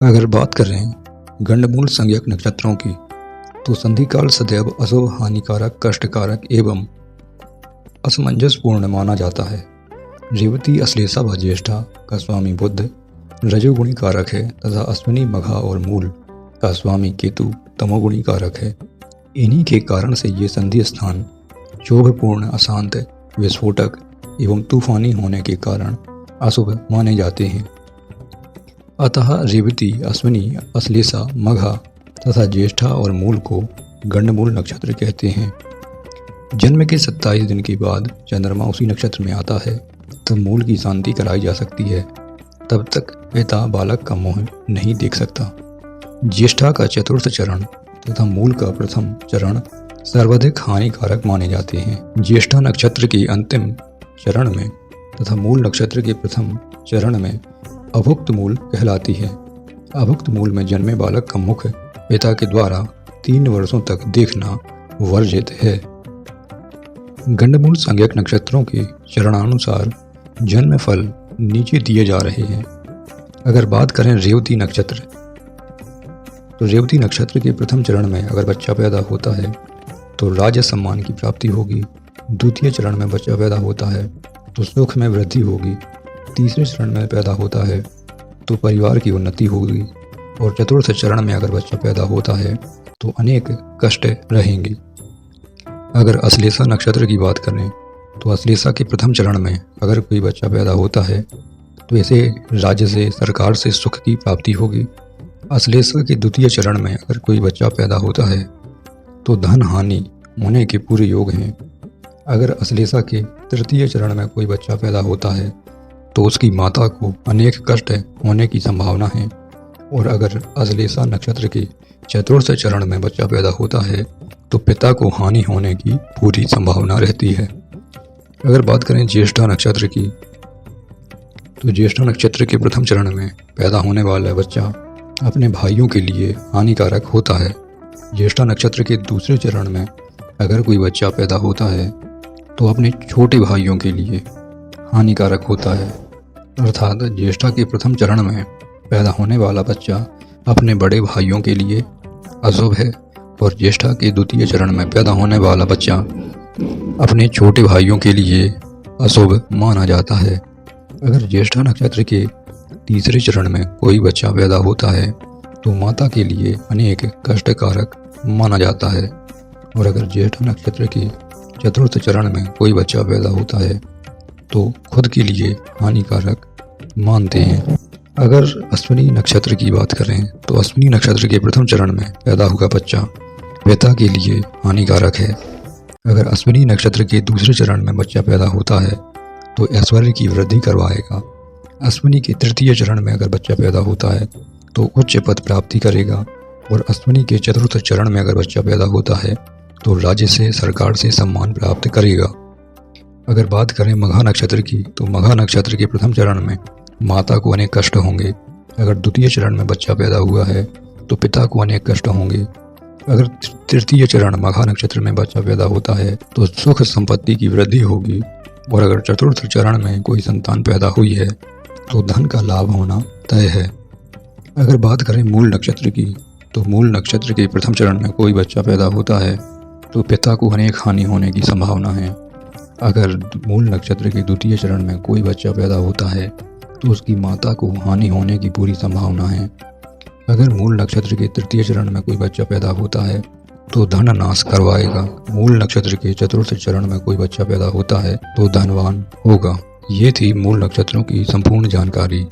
अगर बात करें गंडमूल संज्ञक नक्षत्रों की, तो संधिकाल सदैव अशुभ, हानिकारक, कष्टकारक एवं असमंजसपूर्ण माना जाता है। रेवती, अश्लेषा व ज्येष्ठा का स्वामी बुध रजोगुणी कारक है तथा अश्विनी, मघा और मूल का स्वामी केतु तमोगुणी कारक है। इन्हीं के कारण से ये संधि स्थान क्षोभपूर्ण, अशांत, विस्फोटक एवं तूफानी होने के कारण अशुभ माने जाते हैं। अतः रेवती, अश्विनी, अश्लेषा, मघा तथा ज्येष्ठा और मूल को गंडमूल नक्षत्र कहते हैं। जन्म के 27 दिन के बाद चंद्रमा उसी नक्षत्र में आता है, तब मूल की शांति कराई जा सकती है। तब तक पिता बालक का मुंह नहीं देख सकता। ज्येष्ठा का चतुर्थ चरण तथा मूल का प्रथम चरण सर्वाधिक हानिकारक माने जाते हैं। ज्येष्ठा नक्षत्र के अंतिम चरण में तथा मूल नक्षत्र के प्रथम चरण में अभुक्त मूल कहलाती है। अभुक्त मूल में जन्मे बालक का मुख पिता के द्वारा 3 वर्षों तक देखना वर्जित है। गंडमूल संज्ञक नक्षत्रों के चरणानुसार जन्म फल नीचे दिए जा रहे हैं। अगर बात करें रेवती नक्षत्र, तो रेवती नक्षत्र के प्रथम चरण में अगर बच्चा पैदा होता है तो राज्य सम्मान की प्राप्ति होगी। द्वितीय चरण में बच्चा पैदा होता है तो सुख में वृद्धि होगी। तीसरे चरण में पैदा होता है तो परिवार की उन्नति होगी। और चतुर्थ चरण में अगर बच्चा पैदा होता है तो अनेक कष्ट रहेंगे। अगर अश्लेषा नक्षत्र की बात करें तो अश्लेषा के प्रथम चरण में अगर कोई बच्चा पैदा होता है तो इसे राज्य से, सरकार से सुख की प्राप्ति होगी। अश्लेषा के द्वितीय चरण में अगर कोई बच्चा पैदा होता है तो धन हानि होने के पूरे योग हैं। अगर अश्लेषा के तृतीय चरण में कोई बच्चा पैदा होता है तो उसकी माता को अनेक कष्ट होने की संभावना है। और अगर अश्लेषा नक्षत्र के चतुर्थ चरण में बच्चा पैदा होता है तो पिता को हानि होने की पूरी संभावना रहती है। अगर बात करें ज्येष्ठा नक्षत्र की, तो ज्येष्ठा नक्षत्र के प्रथम चरण में पैदा होने वाला बच्चा अपने भाइयों के लिए हानिकारक होता है। ज्येष्ठा नक्षत्र के दूसरे चरण में अगर कोई बच्चा पैदा होता है तो अपने छोटे भाइयों के लिए हानिकारक होता है। अर्थात ज्येष्ठा के प्रथम चरण में पैदा होने वाला बच्चा अपने बड़े भाइयों के लिए अशुभ है और ज्येष्ठा के द्वितीय चरण में पैदा होने वाला बच्चा अपने छोटे भाइयों के लिए अशुभ माना जाता है। अगर ज्येष्ठा नक्षत्र के तीसरे चरण में कोई बच्चा पैदा होता है तो माता के लिए अनेक कष्टकारक माना जाता है। और अगर ज्येष्ठा नक्षत्र के चतुर्थ चरण में कोई बच्चा पैदा होता है तो खुद के लिए हानिकारक मानते हैं। अगर अश्विनी नक्षत्र की बात करें तो अश्विनी नक्षत्र के प्रथम चरण में पैदा हुआ बच्चा पिता के लिए हानिकारक है। अगर अश्विनी नक्षत्र के दूसरे चरण में बच्चा पैदा होता है तो ऐश्वर्य की वृद्धि करवाएगा। अश्विनी के तृतीय चरण में अगर बच्चा पैदा होता है तो उच्च पद प्राप्ति करेगा। और अश्विनी के चतुर्थ चरण में अगर बच्चा पैदा होता है तो राज्य से, सरकार से सम्मान प्राप्त करेगा। अगर बात करें मघा नक्षत्र की, तो मघा नक्षत्र के प्रथम चरण में माता को अनेक कष्ट होंगे। अगर द्वितीय चरण में बच्चा पैदा हुआ है तो पिता को अनेक कष्ट होंगे। अगर तृतीय चरण मघा नक्षत्र में बच्चा पैदा होता है तो सुख संपत्ति की वृद्धि होगी। और अगर चतुर्थ चरण में कोई संतान पैदा हुई है तो धन का लाभ होना तय है। अगर बात करें मूल नक्षत्र की, तो मूल नक्षत्र के प्रथम चरण में कोई बच्चा पैदा होता है तो पिता को अनेक हानि होने की संभावना है। अगर मूल नक्षत्र के द्वितीय चरण में कोई बच्चा पैदा होता है तो उसकी माता को हानि होने की पूरी संभावना है। अगर मूल नक्षत्र के तृतीय चरण में कोई बच्चा पैदा होता है तो धन नाश करवाएगा। मूल नक्षत्र के चतुर्थ चरण में कोई बच्चा पैदा होता है तो धनवान होगा। ये थी मूल नक्षत्रों की संपूर्ण जानकारी।